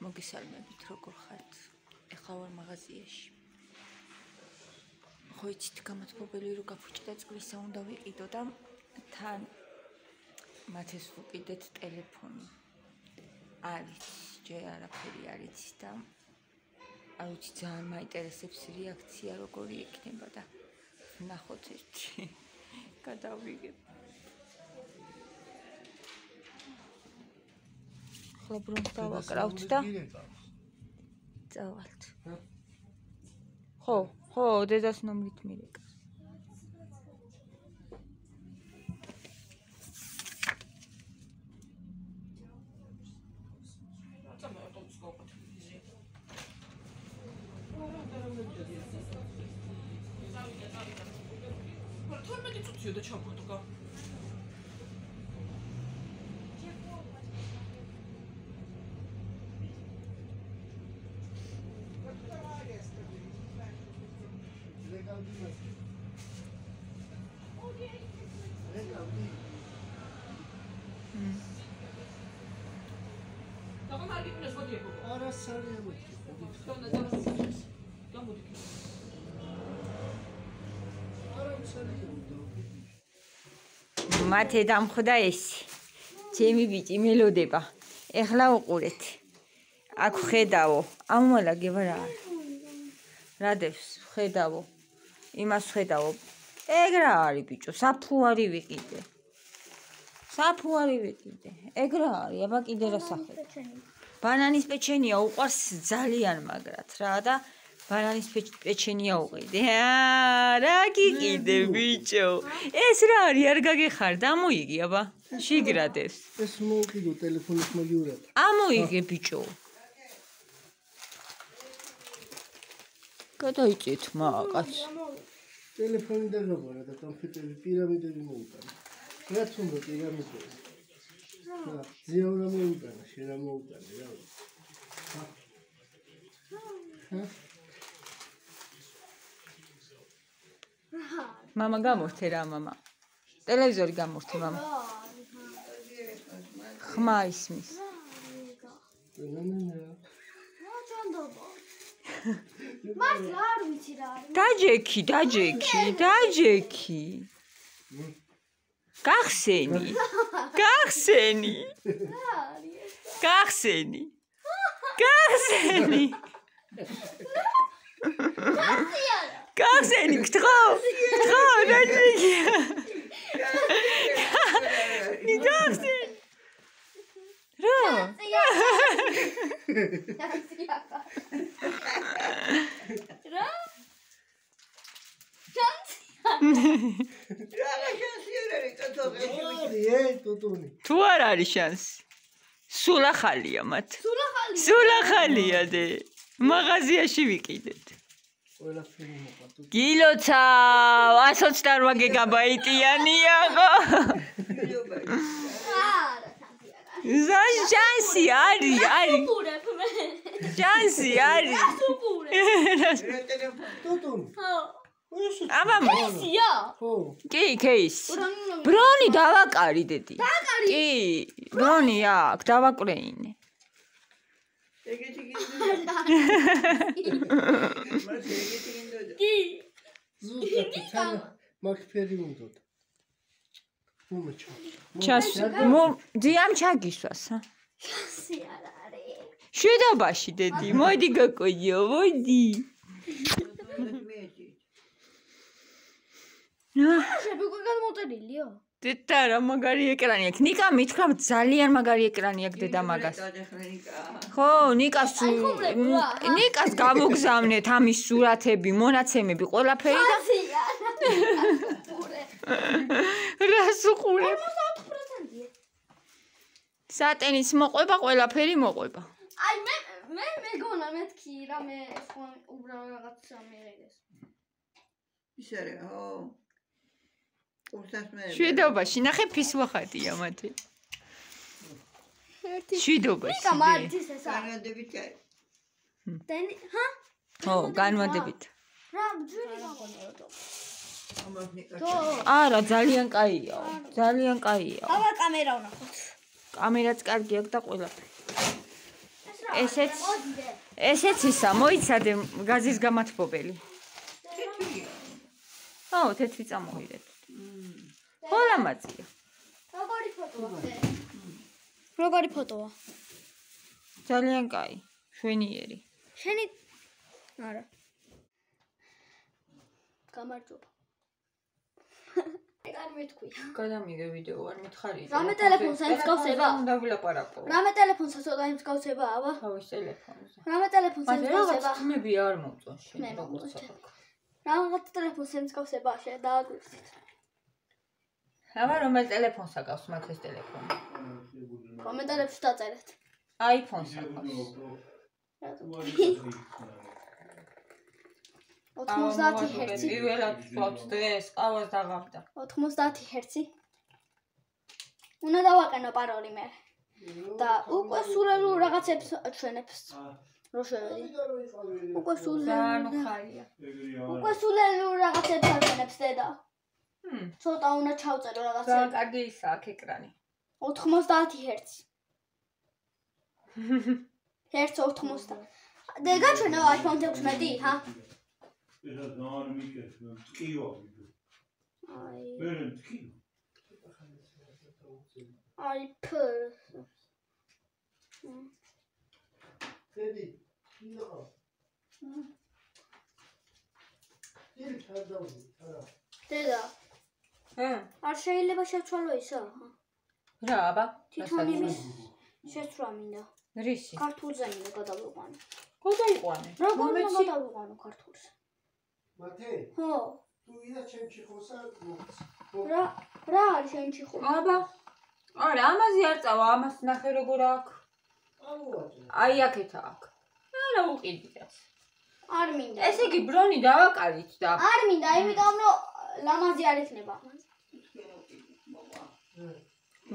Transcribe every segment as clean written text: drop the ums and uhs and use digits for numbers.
მოგესალმებით, როგორ ხართ? ეხლა ვარ მაღაზიაში. ხო იცით, გამათბობელი რომ გაფუჭდა წყლისა უნდა ვიყიდო და თან მათეს ვუყიდეთ ტელეფონი. არის, ჯერ არაფერი არ იცის და არ ვიცი, ძალიან მაინტერესებს რეაქცია როგორი იქნება და ვნახოთ ერთი. გადავიღებ. ხლობრუნს დავაკრავთ და წავალთ. ხო, დედას ნომრით მირეკა. მათე დამხვდა ეს. ჩემი ბიჭი მელოდება. ეხლა უყურეთ. აქ ხედავო. ამომალაგე ვარა. რადევს ხედავო. იმას ხედავო. ეგ რა არის ბიჭო? საფუარი ვიყიდე. ეგ რა არის? აბა კიდე რა სახე? ბანანის პეჩენია უყვარს ძალიან მაგრად რა და ბანანის პეჩენია უყიდე. რა გიყიდე ბიჭო? ეს რა არის? არ გაგეხარ და ამოიგი აბა. შიგრადეს. ეს მოუყიდო ტელეფონის მაგივრად. ამოიგე ბიჭო. გადაიწეთ მაღაც. ტელეფონი დაგაბარა და კომპიუტერი პირამიდები მოუტანა. რაც უნდა პირამიდები. ზიაურა მოუტანა, შერა მოუტანა, რა. მამა გამორთე რა მამა. ტელევიზორი გამორთე მამა. ხმა ისმის. მართლა არ ვიცი რა არის. დაჯექი. გახსენი. გახსენი, გთხო, დაჯექი. გახსენი. რა? თუ არ არის შანსი. სულ ახალია მათ. სულ ახალია დე. მაღაზიაში ვიყიდეთ. გილოცა 128 გიგაბაიტიანია ხო? შანსი არის. შანსი არის. აბა მისია? კი, кейს. ბრონი დავაკარი დედი. კი, ბრონი აქ დავაკრეინე. კი. ზუსტად თან მაგფერი უნდათ. ძიამ ჩაგისვას, ა? შანსი არ არის. შვიდობაში დედი, მოდი გაკოიო, მოდი. შები უკვე გადმოწერილიო? დედა რა მაგარი ეკრანი აქვს. ნიკა მითხრა ძალიან მაგარი ეკრანი აქვს დედა მაგას. ხო, ნიკას გამოგზავნეთ ამის სურათები, მონაცემები, ყველაფერი და რას უყურებ? 54%-ია. სატენის მოყვება, ყველაფერი მოყვება. აი მე მეგონა მეთქი რამე სხვა უბრალოდ რაღაცა მიიღეს. ის არის, ხო. შვიდობაში, ნახე ფისვახადია მათი. შვიდობაში. ნიკა მართვის ეს არის. განვადებით არის. ხო, განვადებით. რა ძვირი გამონია რა. არა, ძალიან კაია. აბა კამერა ვნახოთ. კამერაც კარგი აქვს და ყველაფერი. ეს რა ესეც ისა, მოიცადე გაზის გამათბობელი. თეთრი წამოვიდეთ. ხოლამაზია. როგორი ფოტოა? ძალიან კაი, შვენიერი. შენი არა. გამარჯობა. არ მეთქვია. გადამიგე ვიდეო, არ მითხარი. რამე ტელეფონს ემსგავსება? უნდა ვილაპარაკო. რამე ტელეფონს ცოტა ემსგავსება, აბა? თავის ტელეფონზე. რამე ტელეფონს ემსგავსება? თმები არ მომწონს შენ. მე მომწონს. რაღაც ტელეფონს ემსგავსება, შენ დააგვირსით. აბა რომელ ტელეფონს აკავს მათ ეს ტელეფონი? კომენტარებში დაწერეთ. iPhone-ს აკავს. 90 ჰერცი. პირველად ვთქვათ დღეს, ყავას დაღამდა. 90 ჰერცი. უნდა დავაყენო პაროლი მე. და უკვე სულელულ რაღაცებს ჩვენებს. რო შევედი. უკვე ხარია. უკვე სულელულ რაღაცებს ჩვენებს დედა. ცოტა უნდა ჩავწერო რაღაცები. ძალიან კარგი ისაა აქ ეკრანი. 90 ჰერცი. ჰერცი 80. დეგა ჩვენო iPhone 16, ჰა? Era dar mikrofon, tkiyo. აი. Beren tkiyo. აი ფ. დედი, იღო. დედი ჩადავდი, არა. დედა, არ შეიძლება შეცვალო ისა? რა, აბა? თვითონ იმის შეცვლა მინდა. რისი? ქართულზე მინდა გადავიყვანო. გადაიყვანე. როგორ უნდა გადავიყვანო ქართულზე? მათე, ხო. თუ იდა ჩემში ხოსა, რა არის შენში ხო? აბა. არა, ამაზე არ წავა, ამას ნახე როგორ აქვს. აი აქეთ აქვს. არა უყიდიას. არ მინდა. ესე იგი ბრონი დავაკალით და არ მინდა, იმიტომ რომ ლამაზი არ იქნება.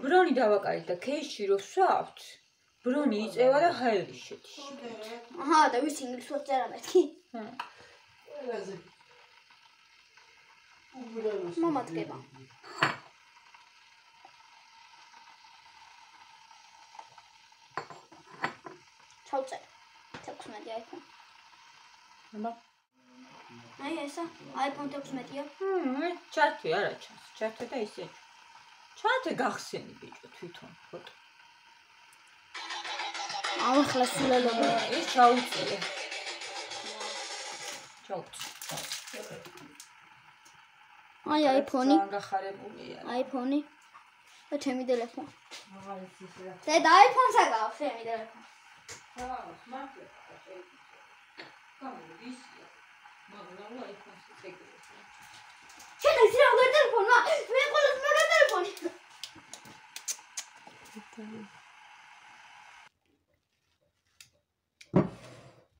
ბრონი დავაკალით და кейსში რო ვსვავთ, ბრონი იწევა და ჰაერი შედის. აჰა, და ვის ინგლისურად წერა მეთქი? მამა დგება. ჩავწერ. 16 iPhone. აბა. აი ესა, iPhone 16-ია. ჩართვი არა ჩანს. ჩართვი და ისე. ჩართვი გახსენი ბიჭო თვითონ ფოტო. ახლა სულელობა. ეს ჩაუწიე. ჩაუწი. აი iPhone-ი. გახარებულია. iPhone-ი. და ჩემი ტელეფონი. აღარ იცი რა. და iPhone-ს აკავს ჩემი ტელეფონი. შენ ეს რა უნდა ტელეფონია? მე ყოველთვის მაგარ ტელეფონი.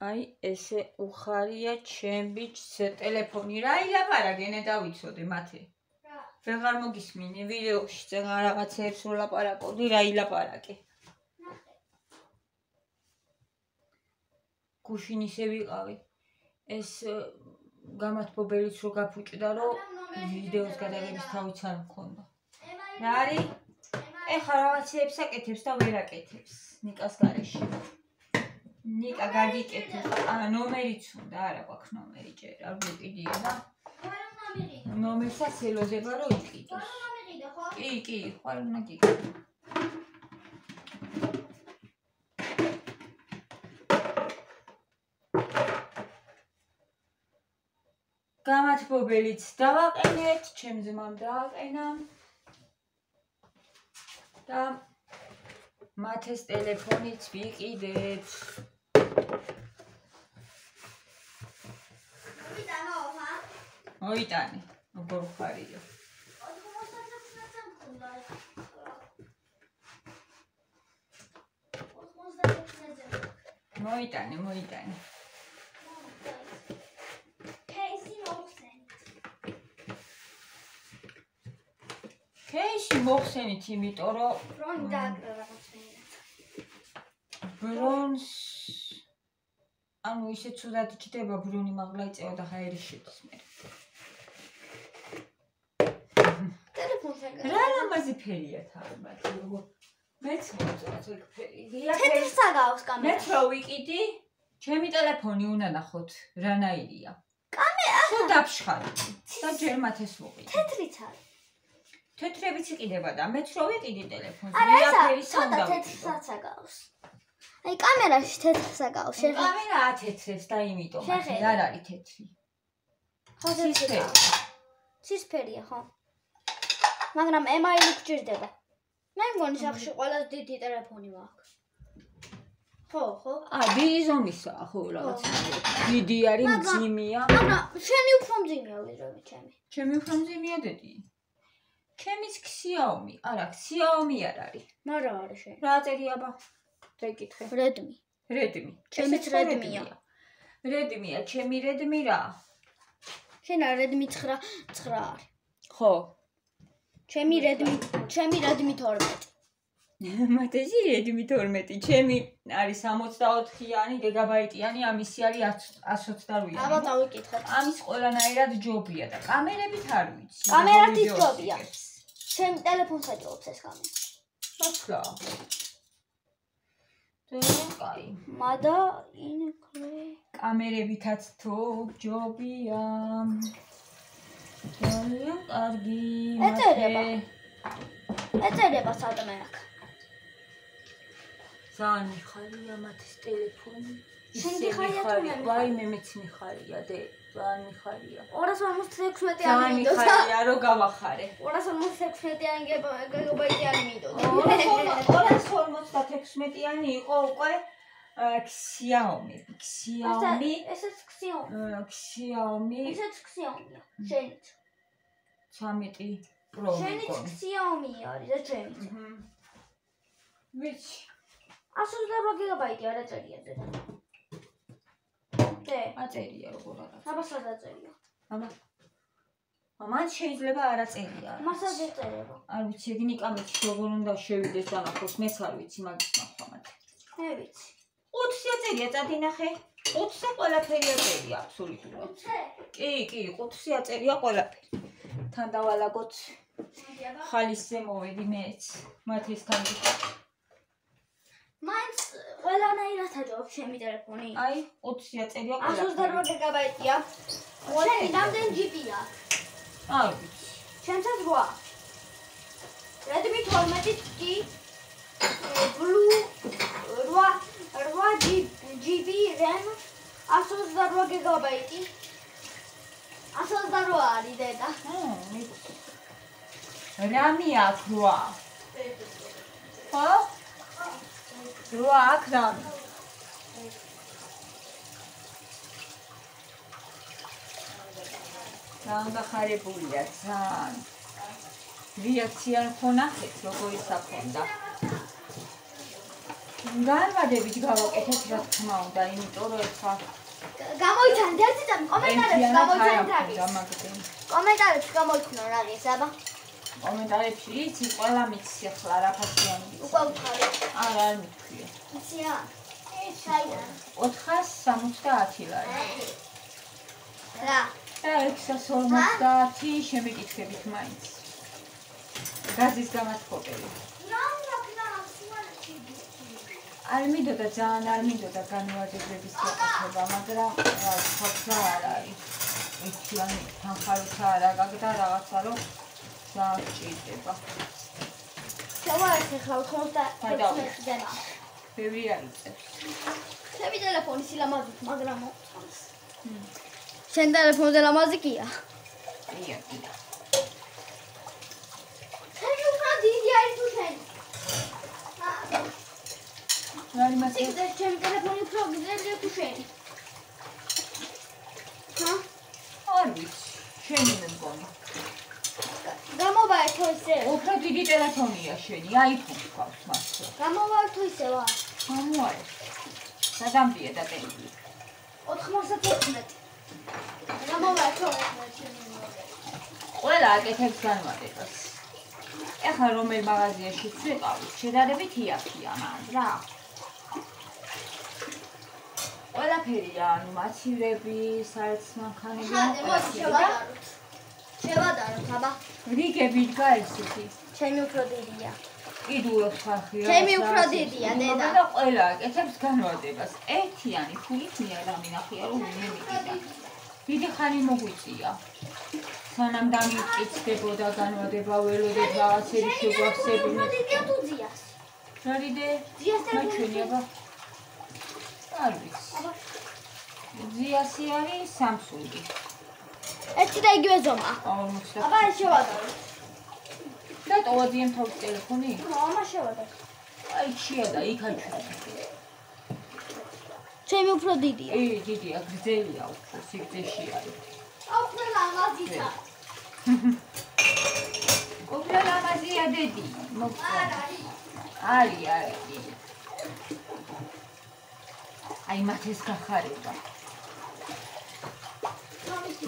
აი ესე უხარია ჩემ ბიჭს ტელეფონი. რა ილაპარაკენ დავიცოდე მათე. ვეღარ მოგისმინე ვიდეოში წეღა რაღაცებს ვლაპარაკობდი რა ილაპარაკე. გუშინ ისე ვიყავი. ეს გამათბობელიც რო გაფუჭდა რომ ვიდეოს გადაღების თავიც არ მქონდა. რა არის? ეხლა რაღაცებს აკეთებს და ვერ აკეთებს ნიკას გარეშე. ნიკა გაგიკეთებს. ნომერიც უნდა, არა გვაქვს ნომერი ჯერ. არ გვიყიდია და ნომერსაც ელოდება რომ იყიდოს. კი, ხარ უნდა გიყიდო. გამათბობელიც დავაყენეთ, ჩემ ძმამ დააყენა. და მათეს ტელეფონიც ვიყიდეთ. მოიტანე, როგორ ხარია. მოიტანე. кейსი მოხსენით, იმიტომ რომ ბრონი დააკრა რაღაცნაირად. ბრონს ანუ ისე ცუდად ჭდება ბრონი მაღლა იწევა და ჰაერი შედის მე. ტელეფონზე რა ლამაზი ფერია თავი მათი, მეც მოწონს ეგ ფერი. თეთრ საგავს კამერა. მეც რო ვიყიდი, ჩემი ტელეფონი უნდა ნახოთ რანაირია. კამერა სულ დაფშხალი და ჯერ მათეს ვუყიდე. თეთრიც არის. თეთრებიც იყიდება და მეც რო ვიყიდი ტელეფონს, არა ესა ვიაფერისა ცოტა უნდა თეთრსაც საგავს. აი კამერაში თეთრ საგავს. კამერა ათეთრებს და იმიტომ შეხედე. არ არის თეთრი. ხო თეთრია. ცისფერია ხო? მაგრამ ემაილი გჭირდება. მე მგონი სახში ყველაზე დიდი ტელეფონი მაქვს. ხო, ხო. დიდი ზომისაა ხო რაღაც. დიდი არის, მძიმეა. მაგრამ შენი უფრო მძიმეა ვიდრე ჩემი. ჩემი უფრო მძიმეა დედი. ჩემიც Xiaomi, არა, Xiaomi არ არის. მაგრამ არის შენი. რა წერია ბა? წეკითხე. Redmi. Redmi. ჩემიც Redmi-ია. Redmi-ია, ჩემი Redmi რა? შენ Redmi 9 არის. ხო. ჩემი Redmi 12. მათეში Redmi 12, ჩემი არის 64-იანი გიგაბაიტიანი, ამისი არის 128-იანი. აბა დავიკითხე. ამის ყველანაირად ჯობია და კამერებით არ ვიცი. კამერათიც ჯობია. ჩემ ტელეფონს აჭრობს ეს კამერა. მართლა. კაი. მადა ინკლე. კამერებითაც თუ ჯობია. ძალიან კარგი. ეწერება სადმე აქ. ძალიან მიხარია მათის ტელეფონი. შენ მიხარია თუ მე? ვაიმე მეც მიხარია დე, ძალიან მიხარია. 256-იანი ძალიან მინდოდა. მიხარია რო გავახარე. 256-იანი გიგაბაიტიანი მინდოდა. 256-იანი იყო უკვე Xiaomi. ესეც Xiaomi. Xiaomi ესეც Xiaomi-ია. შენიც. 13 Pro. შენიც Xiaomi არის და ჩემიც. ვიცი. 128 გიგაბაიტი არ აწერია ზედა. დე. აწერია როგორ არა. აბა სად აწერია? აბა. მან შეიძლება არ აწერია. მასაც ეწერება. არ ვიცი, ეგ ნიკამეც როგორ უნდა შევიდეს დანახოს, მეც არ ვიცი მაგის ნახვა. მე ვიცი. 5-ი აწერია, წადინახე. 5-ზე ყველაფერი აწერია აბსოლუტურად. 5-ზე? კი, 5-ზე აწერია ყველაფერი. თან დავალაგოთ. ხალისზე მოვედი მეც. მათესთან ვიყავ. მაინც ყველანაირად აჯობს ჩემი ტელეფონი. აი, 5-ზე აწერია ყველაფერი. 128 გიგაბაიტია. შენი რამდენი GB-ია? არ ვიცი. ჩემსაც 8. Redmi 12-ი Blue 8 GB RAM 128 გიგაბაიტი. 128 არის დედა. რამი აქვს 8. ხო? 8 აქვს რამი. განგახარებულია ძალიან. რეაქცია ხო ნახეთ როგორ ისახონდა. განვადებით გავაკეთეთ რა თქმა უნდა, იმიტომ რომ ეხლა გამოიცანეთ ერთი წამი კომენტარებში გამოიცანეთ. კომენტარებში გამოიქნო რა ის აბა. კომენტარებში იცი ყველა მიცი ახლა რაფასიანი. უკვე უთხარი. არ მithქვია. იცია? საიდან? 470 ლარი. რა? და 650 შემიკითხებით მაინც. გაზის გამათბობელი. არ მინდოდა ძალიან არ მინდოდა განმარტების გაკეთება, მაგრამ რა თქმა არ არის. ერთიანი თანხაროც არ აგაგდა რაღაცა რომ დაჭირდება. შევაერთე ხა 96-დან. ბევრი არიწევს. ჩემი ტელეფონი სილამაზით, მაგრამ მოწონს. შენ ტელეფონზე ლამაზი კია? ია. შენ უფრო დიდი არის თუ შენი? რა იმასე? ჩემი ტელეფონი უფრო გრძელია თუ შენი? ჰა? არ ვიცი. შენი მე მგონი. გამოვაერთო ისე. უფრო დიდი ტელეფონია შენი, iPhone გყავს მართლა. გამოვაერთო ისე ვა. გამოაერთო. სადამბია და ტელეფონი. 96. გამოვაერთო. ყველა აკეთებს განმარტებას. ეხლა რომელ მაღაზიაში ვიყავით, შედარებით იაფია მან რა. ყველაფერია, ანუ მაცივები, საერთო მანქანები, შევადაროთ, აბა. რიგები დგა ესეთი. ჩემი უფრო დიდია. კიდურობს ხალხი. ჩემი უფრო დიდია, დედა. და ყველა აკეთებს განმარტებას. ერთიანი ფულით მე არ ამინახია რომ მე მიყიდა. დიდი ხანი მოგვიწია. სანამ დამიწყიცდებოდა განმარტება ველოდეთ რაღაცები შეგვახსებინა. დიდია თუ ძიას? რა დიდე? ძიას ჩვენი აბა. არ ვიცი. ძიასი არის Samsung-ი. ერთი და იგივე ზომა. 40. აბა ეს შევადაროთ. და ტოვადიან თავის ტელეფონი? მამა შევადაროთ. აი ჩია და იქ აჩვენა. ჩემი უფრო დიდია. დიდია, გრძელია უფრო, სიგრძეში არის. უფრო ლამაზია. უფრო ლამაზია დედი. არის. აი მათეს გახარება.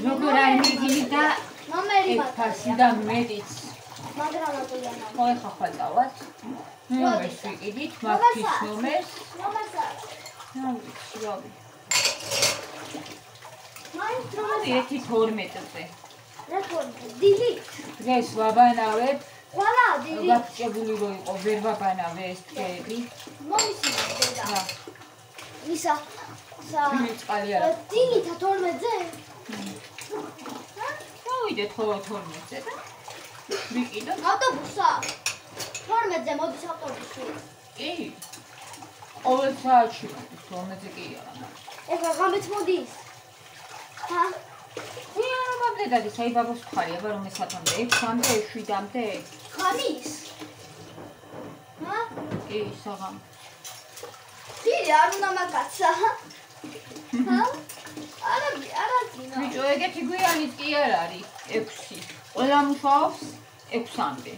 როგორ არ მიგვი და ნომერი ფასი და მეტიც. მაგრამ ატულიანა. მოი ხახალავად. ნომერს ვიყიდით, მათის ნომერს. რავი. მაინც რომელი 1.12-ზე. რა თქმა დიდი. დღეს ვაბანავებ. ყველა დიდი. გაფჭებული რო იყო, ვერ ვაბანავე ეს დღეები. მომისმინე დედა. რა. ისა წყალი არა. დილითა 12-ზე? გავიდეთ 12-ზე და ვიყიდოთ. ავტობუსა. 12-ზე მოდის ავტობუსი. კი. ყოველ საათში მოდის 12-ზე კი არა. ეხლა ღამეც მოდის? ჰა? დედადი საიბაბოს ხარი, აბა რომ ესათამდე 6-მდე, 7-მდე. ღამის? ჰა? კი, საღამ. დიდი არ უნდა მაგაცა. ჰა? არა, ბიჭო, ეგეთი გვიანით კი არ არის 6. ყველა მუშაობს 6-მდე.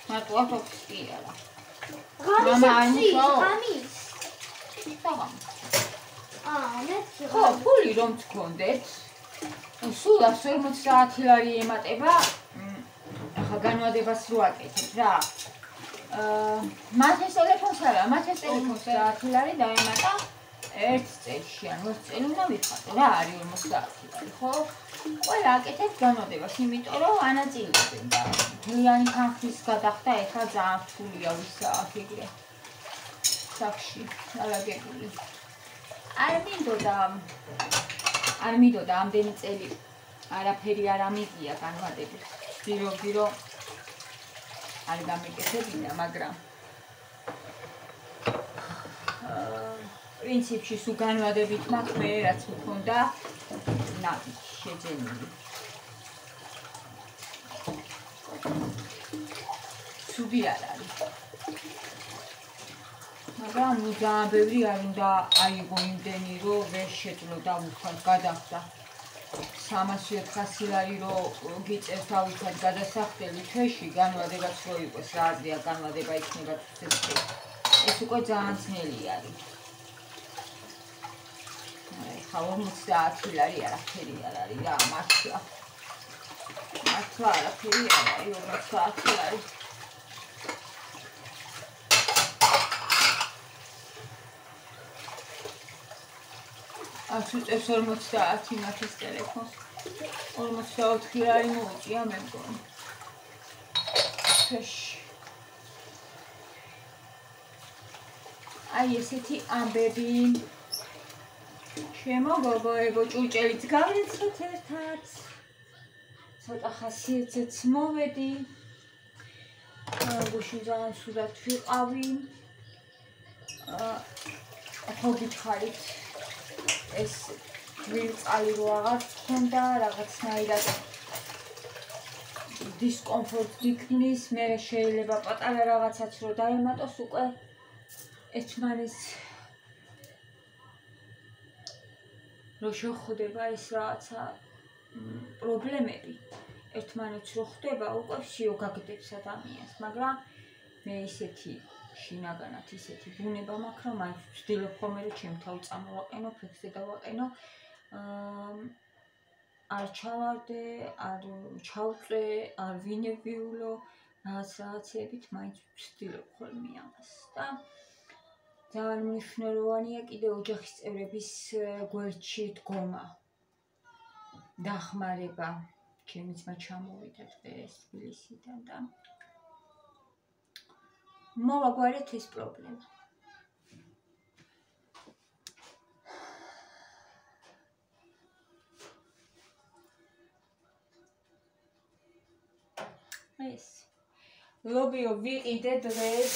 მარტო 6 კი არა. ღამის? საღამ. მე ხო, ფული რომ გქონდეთ, სულ 140 საათი ლარი ემატება, ახლა განმარტებას რო აკეთებ რა. მათეს ტელეფონს არა, მათეს ტელეფონს 100 ლარი დაემატა ერთ წელში, ანუ 20 წელი უნდა ვიხატო. რა არის 40 საათი ლარი, ხო? ყველა აკეთებს განმარტებას, იმიტომ რომ ანაწილებენ და მთლიანი თანხის გადახდა ეხლა ძალიან რთულია ვისაა ეგრე. სახში, დალაგებული. არ მინდოდა ამდენი წელი არაფერი არ ამიგია განმარტებით. ვცდილობდი რომ არ გამეკეთებინა, მაგრამ პრინციპში სულ განმარტებით მაქვს მე რაც მქონდა შეძენილი. ცუდი არ არის. მაგრამ ძალიან ბევრი არ უნდა აიღო იმდენი, რომ ვერ შეძლო დავუხარ გადახდა 300-400 ლარი რომ გიწევს დავუხარ გადასახდელი თვეში განმარტებაც რო იყოს რა აზრია განმარტება იქნება ეს უკვე ძალიან ძნელი არის. ხა 50 ლარი არაფერი არ არის რა მართლა. მართლა არაფერი არ არის 50 ლარი. აწუწევს 50 მათის ტელეფონს. 44 ლარი მოუწია მე მგონი. აი ესეთი ამბები. შემოგოგოებო ჭურჭელიც გავრიცხოთ ერთად. ცოტა ხასიათზეც მოვედი. გუშინ ძალიან სულად ვიყავი. ხო გითხარით ეს ვირწყალი რო აღარ გქონდა, რაღაცნაირად დისკომფორტ გიქნის, მე შეიძლება პატარა რაღაცაც რო დაემატოს უკვე ერთმანეს რო შეხვდება ეს რაღაცა პრობლემები, ერთმანეთს რო ხვდება, უკვე всё გაგდებს ადამიანს, მაგრამ მე ისეთი შინაგანად ისეთი ბუნება მაქვს, რომ მაინც ვცდილობ ხოლმე რომ ჩემ თავი წამოვაყენო, ფექსზე დავაყენო. არ ჩავარდე, არ ჩავწვე, არ ვინებიულო, რაღაცებით მაინც ვცდილობ ხოლმე ამას. და ძალიან მნიშვნელოვანია კიდე ოჯახის წევრების გვერდში დგომა, დახმარება. ჩემი ძმა ჩამოვიდა დღეს თბილისიდან და მოვაგვარეთ ეს პრობლემა. ეს ლობიო ვიყიდე დღეს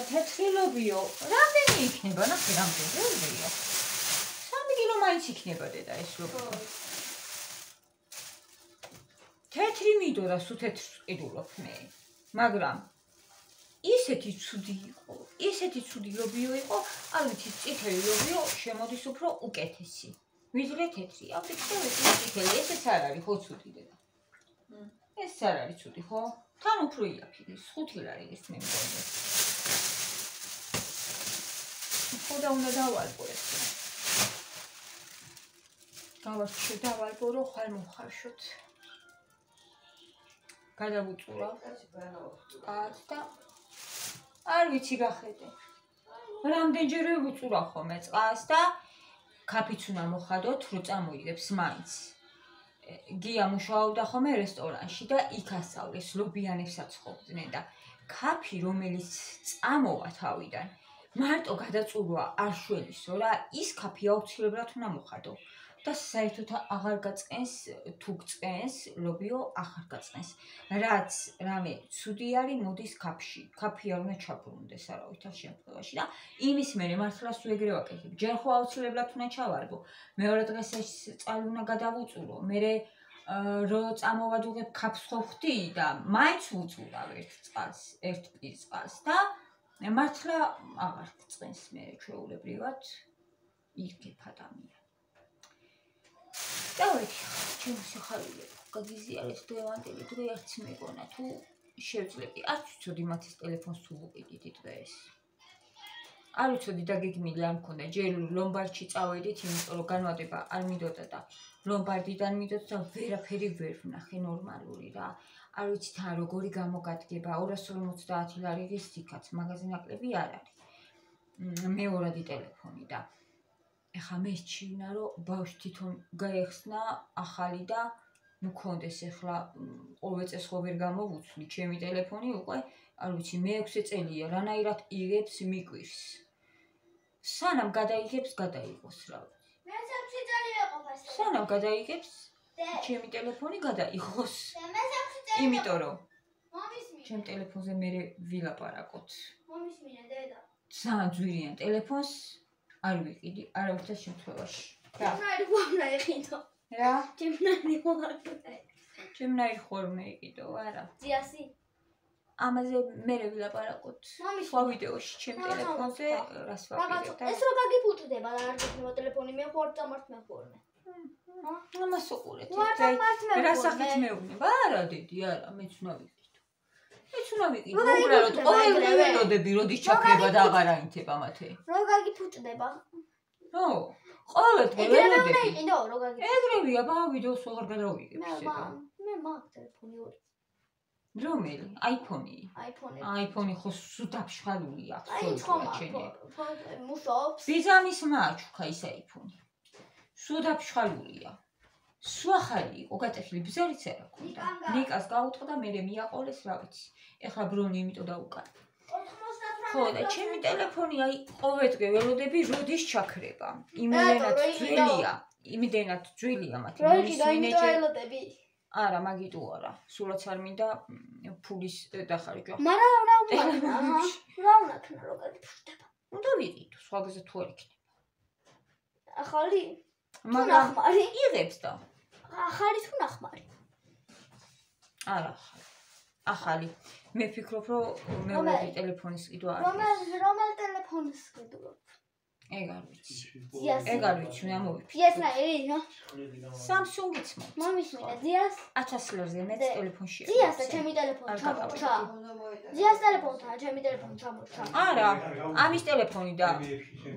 თეთრი ლობიო რამდენი იქნება ნახე რამდენი ლობიო 3 კილო მაინც იქნება დედა ეს ლობიო თეთრი მიდო და სულ თეთრს ყიდულობ მე მაგრამ ისეთი ცუდი ლობიო იყო არ ვიცი წითელი ლობიო შემოდის უფრო უკეთესი ვიდრე თეთრი აფიქრე წითელი ესეც არ არის ხო ცუდი დედა ეს არ არის ცუდი ხო? თან უფრო იაფი, ხუთი არის ეს მე მგონი. ხო და უნდა დავალბო ეს. დავალბო ხარ მოხარშოთ. გადავუწურავ. და არ ვიცი გახედე. რამდენჯერე ვუწურავ ხოლმე წყალს და კაფეც უნდა მოხადოთ, რო წამოიღებს მაინც. გია მუშაობდა ხოლმე რესტორანში და იქ ასწავლეს ლობიანებსაც ხოვდნენ და კაფე რომელიც წამოვა თავიდან მარტო გადაწურვა არ შველისო რა ის კაფე აუცილებლად უნდა მოხადო და საერთოდ აღარ გაწყენს თუ გწყენს ლობიო აღარ გაწყენს რაც რამე ცუდი არის მოდის კაფეში კაფე არ უნდა ჩაბრუნდეს არავითარ შემთხვევაში და იმის მერე მართლაც თუ ეგრე ვაკეთებ ჯერ ხო აუცილებლად უნდა ჩავარბო მეორე დღეს ეს წყალი უნდა გადავუწურო მერე რო წამოვადუღებ კაფს ხო ხდი და მაინც ვუწურავ ერთ პირ წყალს და მართლა აღარ გწყენს მე ჩვეულებრივად იგებ ადამიანი დავით ჩემი სიხარული გაგიზიარეთ დღევანდელი დღე არც მეგონა თუ შევძლები არ ვიცოდი მათის ტელეფონს თუ ვუყიდით დღეს არ ვიცოდი დაგეგმილი არ მქონდა ჯერ ლომბარდში წავედით იმიტომ რომ განვადება არ მინდოდა და ლომბარდიდან მინდოდა და ვერაფერი ვერ ვნახე ნორმალური რა არ ვიცი თან როგორი გამოგადგება 250 ლარი სიკაც მაღაზია ნაკლები არ არის მეორადი ტელეფონი და ეხა მე შეჩივნა რომ ბავშვი თვითონ გაეხსნა ახალი და მქონდეს ეხლა ყოველ წელს ხო ვერ გამოვუცვლი ჩემი ტელეფონი უკვე არ ვიცი მე-6 წელია რანაირად იღებს მიკვირს სანამ გადაიღებს გადაიღოს რა მე-6 წელი ვეყოფას სანამ გადაიღებს ჩემი ტელეფონი გადაიღოს იმიტომ რომ ჩემ ტელეფონზე მე ვილაპარაკოთ მომის მინე დედა ძალიან ძვირიან ტელეფონს არ ვიყიდი არავითარ შემთხვევაში რა უნდა იყიდო რა ჩემნაირი ხوار უნდა იყიდო არა ძიასი ამაზე მე ვილაპარაკოთ სხვა ვიდეოში ჩემ ტელეფონზე რას ვაპირებ ეს რო გაგიფუტდება და არ გიქნება ტელეფონი მე ხوار წამართ მე ხوارნე ამას უყურეთ რა სახით მეუბნება არა დედი არა მეც უნდა ვიყიდო უბრალოდ ყოველდღე ველოდები როდის ჩაქრება და აღარ აინთება მათე რო გაგიფუტდება ნო ყოველდღე ველოდები იყიდო რო გაგიფუტდება ეგრევია ბა ვიდეოს აღარ გადავიღებ მე მაგ ტელეფონი ორი რომელი? აიფონი ხო სუდაფშხალულია მუშაობს ბიძამის მაჩუქა ის აიფონი სუდაფშხალულია სუახალი იყო გატეხილი ბზარიც არ აქვს ნიკას გაუტყდა მე მიაყოლეს რა ვიცი ეხლა ბრონი იმიტომ დაუკარგა ხო და ჩემი ტელეფონი აი ყოველდღე ველოდები როდის ჩაქრება იმდენად ძველია მათი მენეჯერი არა მაგიტო არა სულაც არ მინდა ფულის დახარჯვა მაგრამ რა უნდა რო გაგიფუტდება უნდა ვიყიდო სხვა გზა თუ არ იქნება ახალი მაგრამ იღებს და ახალი თუ ნახმარი არა ახალი მე ვფიქრობ რომ მეორე ტელეფონის ყიდვა არის რომელ ტელეფონის ყიდვა ეგ არ ვიცი უნდა მოვიფიქრო ძიასნაირი რა Samsung-იც მომის მინე ძიას 1000 ლარზე მეც ტელეფონში ძიას და ჩემი ტელეფონი ჩამორჩა ძიას ტელეფონთან ჩემი ტელეფონი ჩამორჩა არა ამის ტელეფონი და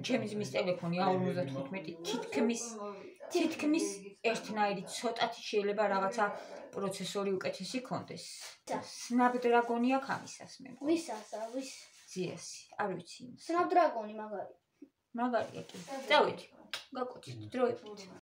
ჩემი ძმის ტელეფონი თითქმის ერთნაირი ცოტათი შეიძლება რაღაცა პროცესორი უკეთესი ქონდეს Snapdragon-ი აქვს ამისას მე ვისასა ვის ძიასი არ ვიცი Snapdragon-ი მაგარია მაგარია კი დავით გაკოცეთ დროებით